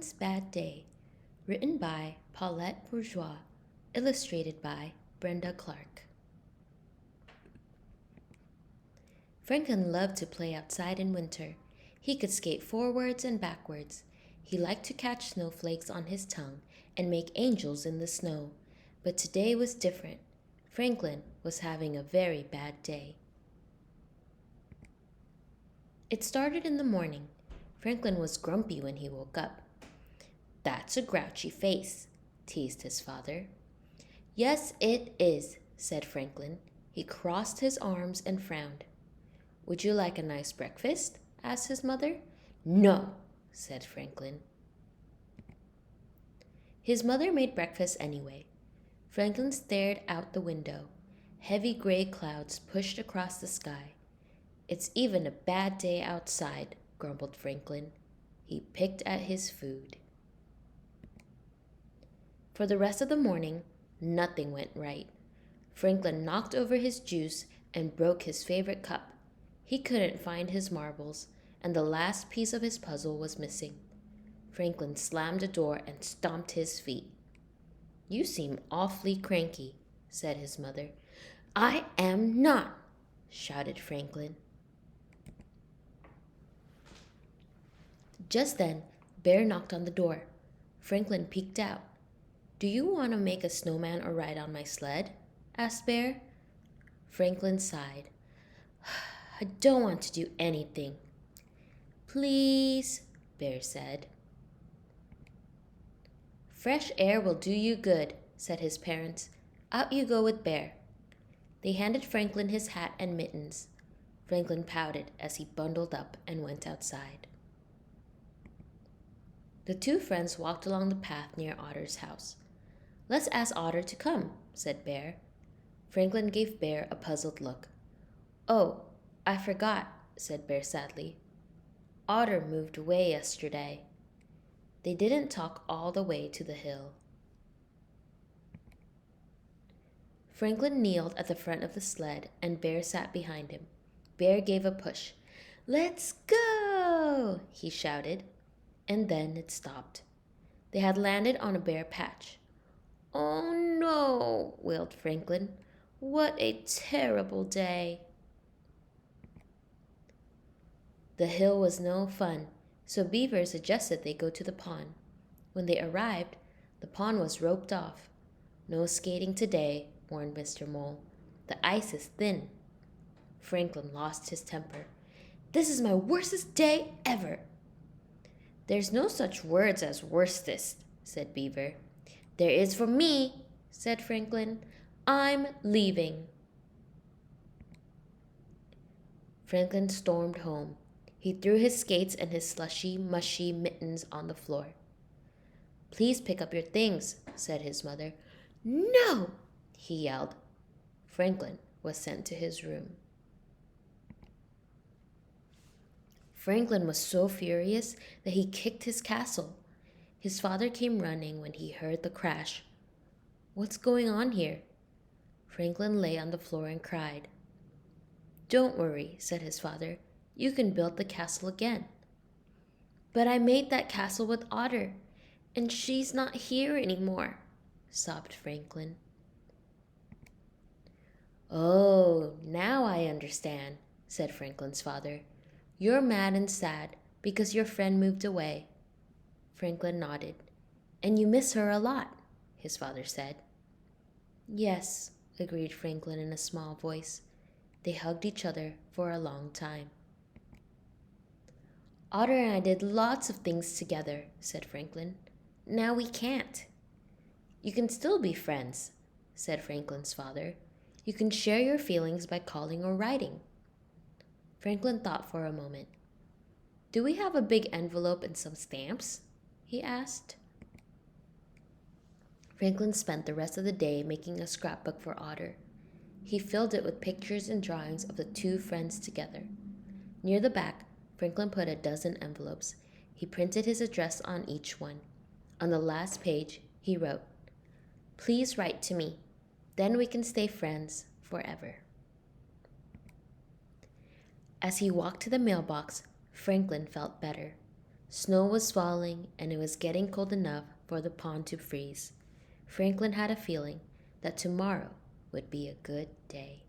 Franklin's Bad Day, written by Paulette Bourgeois, illustrated by Brenda Clark. Franklin loved to play outside in winter. He could skate forwards and backwards. He liked to catch snowflakes on his tongue and make angels in the snow. But today was different. Franklin was having a very bad day. It started in the morning. Franklin was grumpy when he woke up. "That's a grouchy face," teased his father. "Yes, it is," said Franklin. He crossed his arms and frowned. "Would you like a nice breakfast?" asked his mother. "No," said Franklin. His mother made breakfast anyway. Franklin stared out the window. Heavy gray clouds pushed across the sky. "It's even a bad day outside," grumbled Franklin. He picked at his food. For the rest of the morning, nothing went right. Franklin knocked over his juice and broke his favorite cup. He couldn't find his marbles, and the last piece of his puzzle was missing. Franklin slammed the door and stomped his feet. "You seem awfully cranky," said his mother. "I am not," shouted Franklin. Just then, Bear knocked on the door. Franklin peeked out. "Do you want to make a snowman or ride on my sled?" asked Bear. Franklin sighed. "I don't want to do anything." "Please," Bear said. "Fresh air will do you good," said his parents. "Out you go with Bear." They handed Franklin his hat and mittens. Franklin pouted as he bundled up and went outside. The two friends walked along the path near Otter's house. "Let's ask Otter to come," said Bear. Franklin gave Bear a puzzled look. "Oh, I forgot," said Bear sadly. "Otter moved away yesterday." They didn't talk all the way to the hill. Franklin kneeled at the front of the sled and Bear sat behind him. Bear gave a push. "Let's go!" he shouted. And then it stopped. They had landed on a bare patch. "Oh no," wailed Franklin. "What a terrible day." The hill was no fun, so Beaver suggested they go to the pond. When they arrived, the pond was roped off. "No skating today," warned Mr. Mole. "The ice is thin." Franklin lost his temper. "This is my worstest day ever." "There's no such words as worstest," said Beaver. "There is for me," said Franklin. "I'm leaving." Franklin stormed home. He threw his skates and his slushy, mushy mittens on the floor. "Please pick up your things," said his mother. "No!" he yelled. Franklin was sent to his room. Franklin was so furious that he kicked his castle. His father came running when he heard the crash. "What's going on here?" Franklin lay on the floor and cried. "Don't worry," said his father. "You can build the castle again." "But I made that castle with Otter, and she's not here anymore," sobbed Franklin. "Oh, now I understand," said Franklin's father. "You're mad and sad because your friend moved away." Franklin nodded. "And you miss her a lot," his father said. "Yes," agreed Franklin in a small voice. They hugged each other for a long time. "Otter and I did lots of things together," said Franklin. "Now we can't." "You can still be friends," said Franklin's father. "You can share your feelings by calling or writing." Franklin thought for a moment. "Do we have a big envelope and some stamps?" he asked. Franklin spent the rest of the day making a scrapbook for Otter. He filled it with pictures and drawings of the two friends together. Near the back, Franklin put a dozen envelopes. He printed his address on each one. On the last page, he wrote, "Please write to me. Then we can stay friends forever." As he walked to the mailbox, Franklin felt better. Snow was falling, and it was getting cold enough for the pond to freeze. Franklin had a feeling that tomorrow would be a good day.